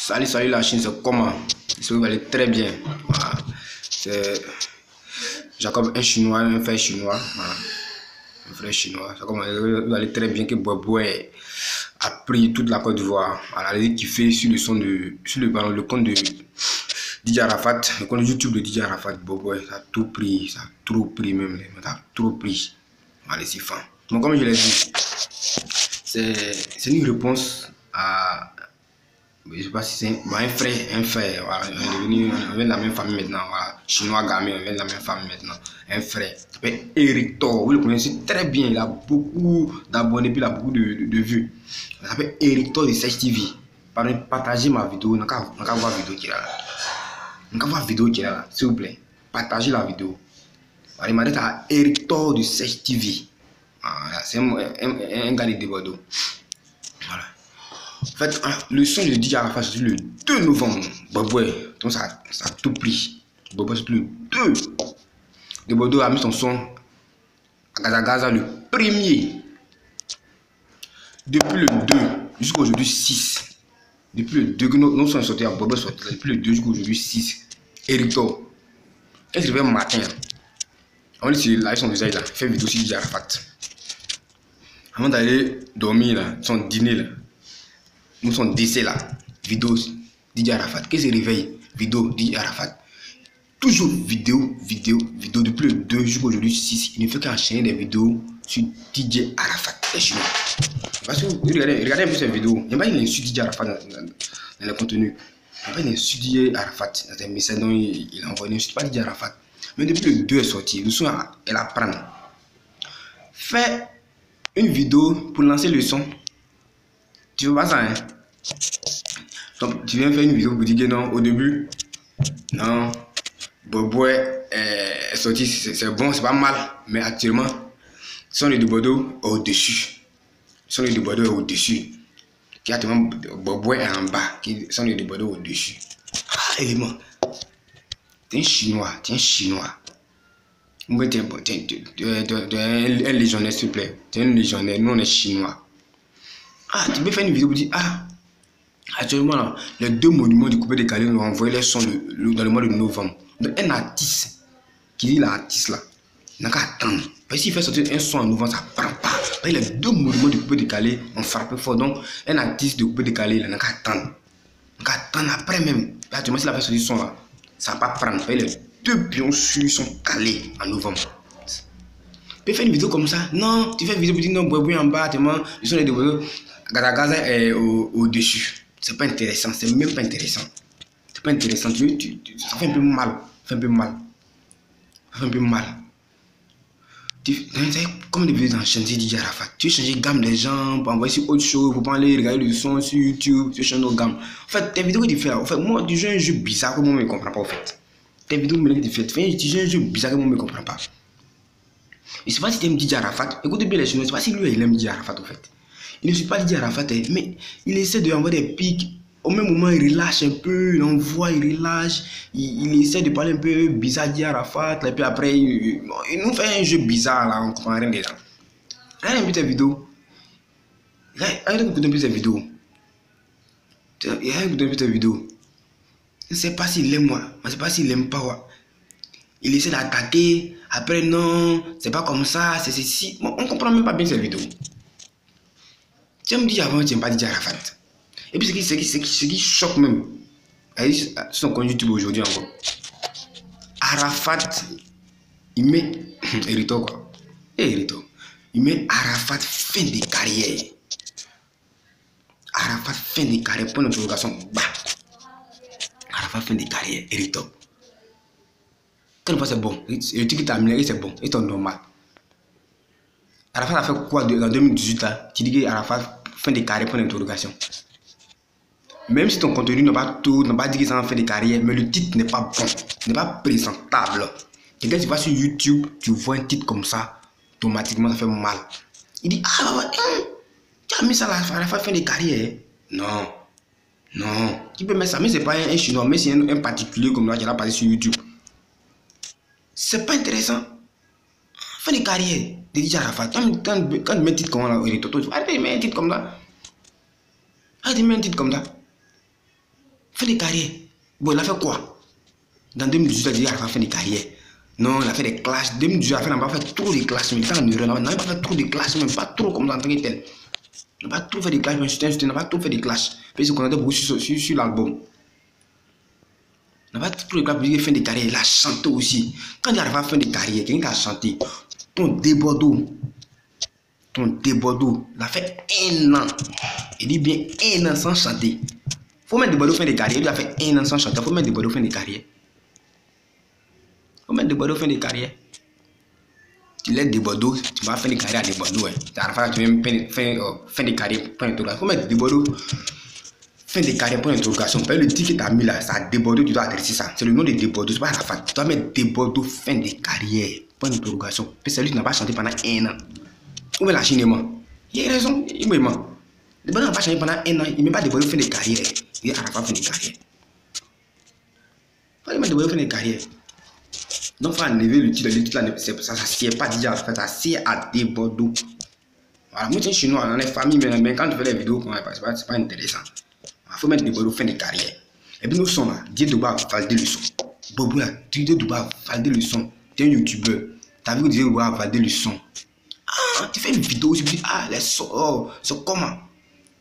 Salut la Chine, c'est comment? Ça va aller très bien. Voilà. C'est Jacob, un Chinois, un frère chinois. Voilà. Un frère chinois. Ça va aller très bien que Boboy a pris toute la Côte d'Ivoire. Voilà, il qui fait sur le son de le compte de DJ Arafat, le compte YouTube de DJ Arafat. Boboy, ça a tout pris, ça a trop pris même, ça a trop pris. Voilà, c'est fin. Donc comme je l'ai dit, c'est une réponse à, je sais pas si c'est un frère, voilà, on vient de la même famille maintenant, voilà, chinois gamin, on vient de la même famille maintenant, un frère, il s'appelle Eric Thor, vous le connaissez très bien, il a beaucoup d'abonnés, puis il a beaucoup de vues, il s'appelle Eric Thor de Sage TV, partagez ma vidéo, on va voir la vidéo qui est là, on va voir la vidéo qui est là, s'il vous plaît, partagez la vidéo, voilà, il m'a dit à Eric Thor de Sage TV, voilà, c'est un gars de Bordeaux, voilà. En fait, le son de DJ Arafat c'est le 2 novembre. Boboy, donc ça a tout pris. Boboy, c'est le 2. De Bordeaux a mis son son à Gaza le 1er. Depuis le 2 jusqu'à aujourd'hui 6. Depuis le 2 que nos sons sont sortis à Boboy, depuis le 2 jusqu'à aujourd'hui 6. Eric Thor. Quand il se réveille matin, on dit qu'il a son visage là, il fait vidéo sur DJ Arafat. Avant d'aller dormir là, son dîner là. Nous sommes décès là, vidéo DJ Arafat. Qu'est-ce qui se réveille? Vidéo DJ Arafat. Toujours vidéo, depuis le 2 jusqu'à aujourd'hui 6. Il ne fait qu'enchaîner des vidéos sur DJ Arafat. C'est chinois. Parce que regardez un peu ces vidéos. Il n'y a pas une insulte DJ Arafat dans le contenu. Il n'y a pas une insulte DJ Arafat dans un message dont il a envoyé. Il n'insulte pas DJ Arafat. Mais depuis le 2 est sorti, le son elle apprend. Fais une vidéo pour lancer le son. Tu veux pas ça, hein? Donc, tu viens faire une vidéo pour dire que non, au début, non, Boboy est sorti, c'est bon, c'est pas mal, mais actuellement, son de Bordeaux est au-dessus. Son de Bordeaux est au-dessus. Qui actuellement, Boboy est en bas, son de Bordeaux est au-dessus. Ah, élément. T'es un Chinois, T'es un légionnaire, s'il te plaît. T'es un légionnaire, nous on est Chinois. Ah, tu peux faire une vidéo pour dire, ah, actuellement, là, les deux monuments du coupé décalé nous ont envoyé les sons dans le mois de novembre. Donc, un artiste qui dit l'artiste là, il n'a qu'à attendre. Parce que s'il fait sortir un son en novembre, ça ne prend pas. Parce que les deux monuments du coupé décalé ont frappé fort. Donc, un artiste de coupé décalé, il n'a qu'à attendre. Il n'a qu'à attendre après même. Actuellement, s'il a fait sortir son là, ça ne va pas prendre. Parce que les deux pions sont calés en novembre. Tu peux faire une vidéo comme ça? Non, tu fais une vidéo pour dire non, Boboy en bas, tellement, le son est de Bordeaux. Gaza est au-dessus. C'est pas intéressant, c'est même pas intéressant. C'est pas intéressant, ça fait un peu mal. Ça fait un peu mal. Comme des vidéos dans changer DJ Arafat. Tu veux changer gamme des gens pour envoyer sur autre chose, pour pas aller regarder le son sur YouTube, tu veux changer nos gammes. En fait, tes vidéos que tu fais, en fait, moi, tu joues un jeu bizarre que moi, je ne comprends pas, en fait. Tes vidéos que tu fais, tu joues un jeu bizarre que moi, je ne comprends pas. Je sais pas si tu aimes DJ Arafat. Écoute bien les choses, je sais pas si lui, il aime DJ Arafat, en fait. Il ne suit pas DJ Arafat, mais il essaie de envoyer des pics. Au même moment, il relâche un peu, il envoie, il relâche. Il essaie de parler un peu bizarre DJ Arafat. Et puis après, il nous fait un jeu bizarre là, on comprend rien dedans. Regarde un peu tes vidéos. Regarde un peu tes vidéos. Regarde un peu tes vidéos. Je ne sais pas s'il aime moi, je ne sais pas s'il aime pas moi. Il essaie d'attaquer. Après, non, c'est pas comme ça, c'est ceci. Bon, on ne comprend même pas bien ces vidéos. Tu me dis avant, tu n'aimes pas DJ Arafat. Et puis ce qui choque même, sur son compte YouTube aujourd'hui encore, Arafat, il met Hérito quoi. Hérito. Il met Arafat fin de carrière. Arafat fin de carrière, point d'interrogation, bah. Arafat fin de carrière, Hérito. Quand on c'est bon, le truc qui t'a amélioré c'est bon, c'est normal. Arafat a fait quoi en 2018 là? Tu dis que Arafat fin de carrière, point d'interrogation. Même si ton contenu n'a pas tout, n'a pas dit que ça en fait des carrières, mais le titre n'est pas bon, n'est pas présentable. Et quand tu vas sur YouTube, tu vois un titre comme ça, automatiquement ça fait mal. Il dit, ah ouais, tu as mis ça à la fin des carrières. Non, tu peux mettre ça, mais c'est pas un chinois, mais c'est un particulier comme là qui a passé sur YouTube. C'est pas intéressant. Fin de carrière, de DJ Arafat. Quand tu mets un titre comme là, tu vas mettre un titre comme ça. Arrête de mettre un titre comme ça. Fin de carrière. Bon, il a fait quoi? Dans 2018, il a dit qu'il a fait des carrières. Non, il a fait des classes. 2018, il n'a pas fait trop de classes. Mais il n'a pas fait trop de classes, même pas trop comme dans tant que tel. Il n'a pas trop fait des classes, mais il n'a pas trop fait des classes. Parce qu'il connaissait beaucoup sur l'album. Il n'a pas trop de classes pour dire fin de carrière. Il a chanté aussi. Quand il arrive à fin de carrière, quelqu'un qui a chanté, ton débordeau, il a fait 1 an. Il dit bien 1 an sans chanter. Faut mettre Debordeaux fin de carrière. Il a fait 1 an sans chanter. Faut mettre Debordeaux fin de carrière. Faut mettre Debordeaux fin de carrière. Tu laisses Debordeaux, tu vas faire de carrière à Debordeaux. Tu vas fin de carrière pour interrogation. Faut mettre Debordeaux fin de carrière pour interrogation. Le titre que tu as mis là, ça a Debordeaux, tu dois adresser ça. C'est le nom de Debordeaux, c'est pas Arafat. Tu dois mettre Debordeaux fin de carrière pour interrogation. Parce que c'est lui qui n'a pas chanté pendant 1 an. Où est la Chine? Il a raison, il me ment. Debordeaux n'a pas chanté pendant 1 an. Il ne met pas Debordeaux fin de carrière. Il est Arafat fin de carrière. Il faut mettre Debordeaux fin de carrière. Donc, il faut enlever le titre. Le titre là, ça ne sied pas déjà. Ça sied à Debordeaux. Voilà, moi, je suis chinois, on est famille, mais quand tu fais les vidéos, c'est pas intéressant. Il faut mettre Debordeaux fin de carrière. Et puis, nous sommes là. Dieu doit valider le son. Bobo, Dieu doit valider le son. Tu es un youtubeur. Tu as vu que Dieu doit valider le son. Ah, tu fais une vidéo, tu dis, ah, les sons, oh, c'est comment?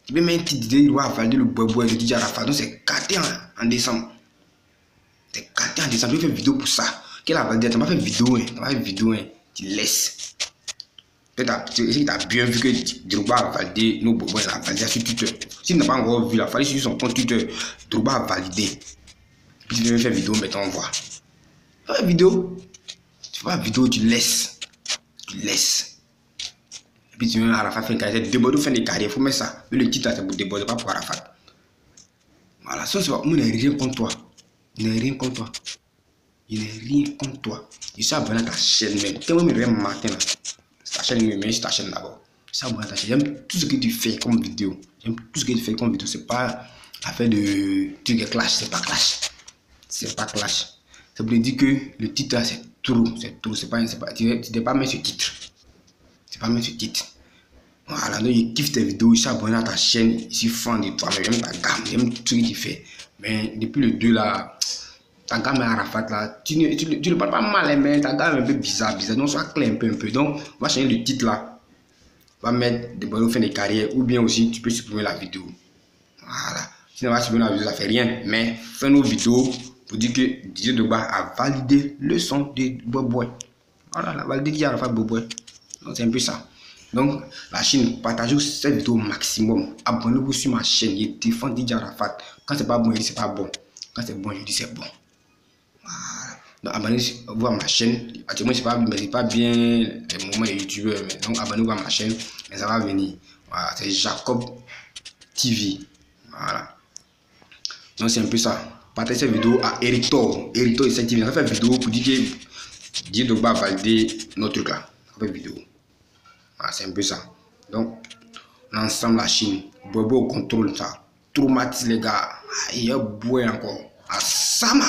Tu peux mettre un titre, Dieu doit valider le bobo de DJ Arafat. Donc, c'est 4 en décembre. C'est 4 en décembre. Tu fais une vidéo pour ça. Quelle a validé? Tu n'as pas fait vidéo, hein. Tu n'as pas fait vidéo, hein. Tu laisses. Tu as bien vu que Drogba a validé nos bobos, il a validé sur Twitter. S'il n'a pas encore vu, il a fallu sur son compte Twitter. Drogba a validé. Puis tu viens faire vidéo, maintenant on voit. Tu fais vidéo. Tu fais vidéo, tu laisses. Tu laisses. Et puis tu viens à Arafat faire une carrière. Debordeaux fin de carrière, il faut mettre ça. Mais le titre là, c'est pour Debordeaux, pas pour Arafat. Voilà, ça c'est pas. Moi, je n'ai rien contre toi. Je n'ai rien contre toi. Je n'ai rien contre toi. Je suis abonné à ta chaîne même. Quand même, je me matin là. Ta chaîne, mais c'est ta chaîne d'abord. Je suis abonné à ta chaîne. J'aime tout ce que tu fais comme vidéo. J'aime tout ce que tu fais comme vidéo. C'est pas affaire de truc de clash. C'est pas clash. C'est pas clash. Ça veut dire que le titre là, c'est trop. C'est trop. C'est pas. Tu ne pas mettre ce titre. Tu ne pas mettre ce titre. Voilà, donc je kiffe tes vidéos, je suis abonné à ta chaîne, je suis fan de toi, mais j'aime ta gamme, j'aime tout ce que tu fais. Mais depuis le 2 là, ta gamme est Arafat là, tu ne parles pas mal, mais ta gamme est un peu bizarre, donc sois clair un peu. Donc, on va changer le titre là, on va mettre Debordeaux fin de carrière, ou bien aussi tu peux supprimer la vidéo. Voilà, si on va supprimer la vidéo, ça fait rien, mais fais nos vidéos pour dire que DJ Drogba a validé le son de Boboy. Voilà, il a validé DJ Arafat Boboy. Donc, c'est un peu ça. Donc, la Chine, partagez cette vidéo au maximum. Abonnez-vous sur ma chaîne. Je défends DJ Arafat. Quand c'est pas bon, je dis c'est pas bon. Quand c'est bon, je dis c'est bon. Voilà. Donc, abonnez-vous à ma chaîne. Actuellement, c'est pas bien les moments de youtubeur. Donc, abonnez-vous à ma chaîne. Mais ça va venir. Voilà. C'est Jacob TV. Voilà. Donc, c'est un peu ça. Partagez cette vidéo à Eritor. Eritor et cette TV. On va faire une vidéo pour dire que DJ Drogba a validé notre truc là. On va faire une vidéo. Ah, c'est un peu ça. Donc, l'ensemble, la Chine, Bobo contrôle ça. Traumatise les gars. Il y a boire encore. À Sama.